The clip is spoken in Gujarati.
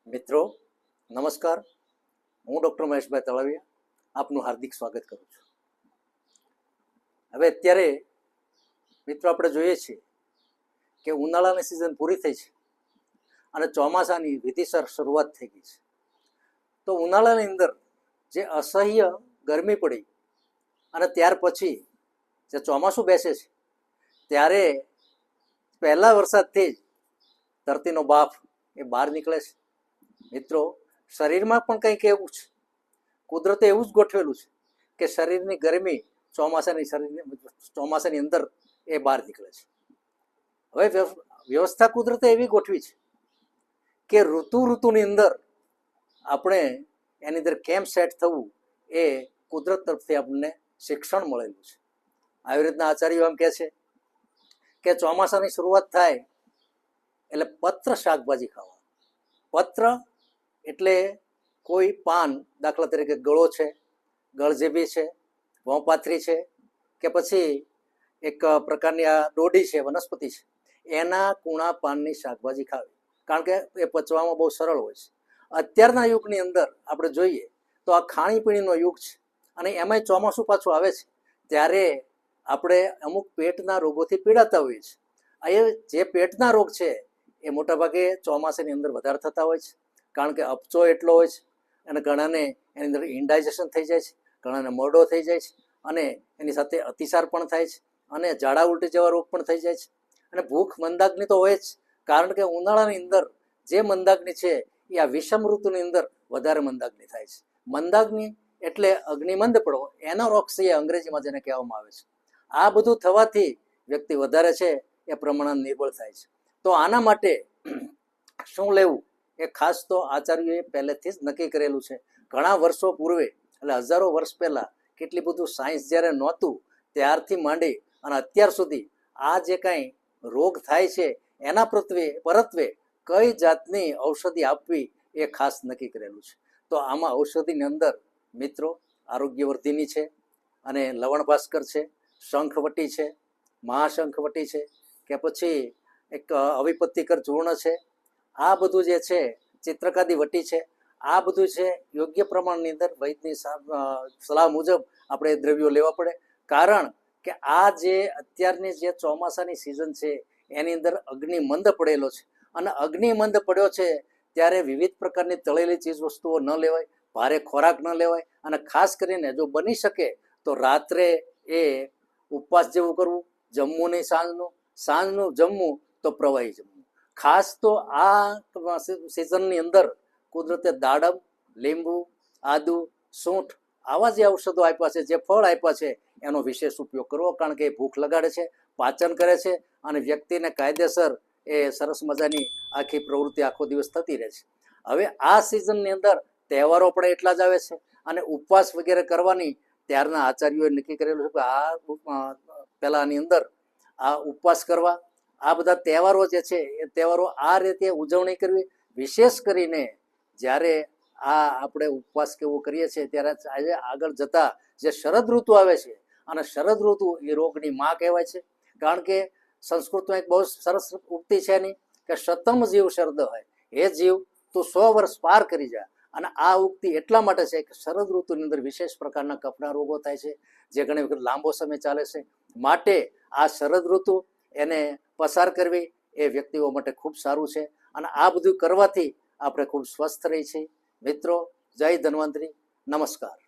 મિત્રો નમસ્કાર, હું ડૉક્ટર મહેશભાઈ તળાવિયા આપનું હાર્દિક સ્વાગત કરું છું. હવે અત્યારે મિત્રો આપણે જોઈએ છીએ કે ઉનાળાની સિઝન પૂરી થઈ છે અને ચોમાસાની વિધિસર શરૂઆત થઈ ગઈ છે. તો ઉનાળાની અંદર જે અસહ્ય ગરમી પડી અને ત્યાર પછી જે ચોમાસું બેસે છે ત્યારે પહેલા વરસાદથી જ ધરતીનો બાફ એ બહાર નીકળે છે. મિત્રો, શરીરમાં પણ કંઈક એવું છે, કુદરતે એવું જ ગોઠવેલું છે કે શરીરની ગરમી ચોમાસાની અંદર એ બહાર નીકળે છે. હવે વ્યવસ્થા કુદરતે એવી ગોઠવી છે કે ઋતુની અંદર આપણે એની અંદર કેમ સેટ થવું એ કુદરત તરફથી આપણને શિક્ષણ મળેલું છે. આવી રીતના આચાર્યો એમ કહે છે કે ચોમાસાની શરૂઆત થાય એટલે પત્ર શાકભાજી ખાવા. પત્ર એટલે કોઈ પાન, દાખલા તરીકે ગળો છે, ગળજેબી છે, ભોંપાથરી છે, કે પછી એક પ્રકારની આ દોડી છે, વનસ્પતિ છે, એના કૂણા પાનની શાકભાજી ખાવી, કારણ કે એ પચવામાં બહુ સરળ હોય છે. અત્યારના યુગની અંદર આપણે જોઈએ તો આ ખાણીપીણીનો યુગ છે અને એમાંય ચોમાસું પાછું આવે છે ત્યારે આપણે અમુક પેટના રોગોથી પીડાતા હોઈએ છીએ. એ જે પેટના રોગ છે એ મોટાભાગે ચોમાસાની અંદર વધારે થતા હોય છે, કારણ કે અપચો એટલો હોય છે અને ઘણાને એની અંદર ઇન્ડાઇજેશન થઈ જાય છે, ઘણાને મોરડો થઈ જાય છે અને એની સાથે અતિસાર પણ થાય છે અને ઝાડા ઉલટી જેવા રોગ પણ થઈ જાય છે. અને ભૂખ મંદાગ્નિ તો હોય જ, કારણ કે ઉનાળાની અંદર જે મંદાગ્નિ છે એ આ વિષમ ઋતુની અંદર વધારે મંદાગ્નિ થાય છે. મંદાગ્નિ એટલે અગ્નિમંદ પડવો, એનોરેક્સિયા અંગ્રેજીમાં જેને કહેવામાં આવે છે. આ બધું થવાથી વ્યક્તિ વધારે છે એ પ્રમાણે નિર્બળ થાય છે. તો આના માટે શું લેવું એ ખાસ તો આચાર્યોએ પહેલેથી જ નક્કી કરેલું છે. ઘણા વર્ષો પૂર્વે, એટલે હજારો વર્ષ પહેલાં, કેટલી બધું સાયન્સ જ્યારે નહોતું ત્યારથી માંડી અને અત્યાર સુધી આ જે કાંઈ રોગ થાય છે એના પરત્વે કઈ જાતની ઔષધિ આપવી એ ખાસ નક્કી કરેલું છે. તો આમાં ઔષધિની અંદર મિત્રો આરોગ્યવર્ધિની છે અને લવણ ભાસ્કર છે, શંખવટી છે, મહાશંખવટી છે, કે પછી એક અવિપત્તિકર ચૂર્ણ છે, આ બધું જે છે, ચિત્રકાદી વટી છે, આ બધું છે યોગ્ય પ્રમાણની અંદર વૈદની સલાહ મુજબ આપણે દ્રવ્યો લેવા પડે. કારણ કે આ જે અત્યારની જે ચોમાસાની સિઝન છે એની અંદર અગ્નિમંદ પડેલો છે અને અગ્નિમંદ પડ્યો છે ત્યારે વિવિધ પ્રકારની તળેલી ચીજ વસ્તુઓ ન લેવાય, ભારે ખોરાક ન લેવાય અને ખાસ કરીને જો બની શકે તો રાત્રે એ ઉપવાસ જેવું કરવું, જમવું નહીં, સાંજનું જમવું તો પ્રવાહી જમવું. ખાસ તો આ સિઝનની અંદર કુદરતે દાડમ, લીંબુ, આદુ, સૂંઠ આવા જે ઔષધો આપ્યા છે, જે ફળ આપ્યા છે એનો વિશેષ ઉપયોગ કરવો, કારણ કે એ ભૂખ લગાડે છે, પાચન કરે છે અને વ્યક્તિને કાયદેસર એ સરસ મજાની આખી પ્રવૃત્તિ આખો દિવસ થતી રહે છે. હવે આ સિઝનની અંદર તહેવારો પણ એટલા જ આવે છે અને ઉપવાસ વગેરે કરવાની ત્યારના આચાર્યોએ નક્કી કરેલું છે કે આ પહેલાંની અંદર આ ઉપવાસ કરવા, આ બધા તહેવારો જે છે એ તહેવારો આ રીતે ઉજવણી કરવી. વિશેષ કરીને જ્યારે આ આપણે ઉપવાસ કેવું કરીએ છીએ ત્યારે આજે આગળ જતાં જે શરદ ઋતુ આવે છે, અને શરદ ઋતુ એ રોગની માં કહેવાય છે, કારણ કે સંસ્કૃતમાં એક બહુ સરસ ઉક્તિ છે એની કે શતમ જીવ શરદ હોય, હે જીવ તું 100 વર્ષ પાર કરી જા. અને આ ઉક્તિ એટલા માટે છે કે શરદ ઋતુની અંદર વિશેષ પ્રકારના કફના રોગો થાય છે જે ઘણી વખત લાંબો સમય ચાલે છે. માટે આ શરદ ઋતુ એને પસાર કરવી એ વ્યક્તિઓ માટે ખૂબ સારું છે અને આ બધું કરવાથી આપણે ખૂબ સ્વસ્થ રહી છીએ. મિત્રો, જય ધન્વંતરી, નમસ્કાર.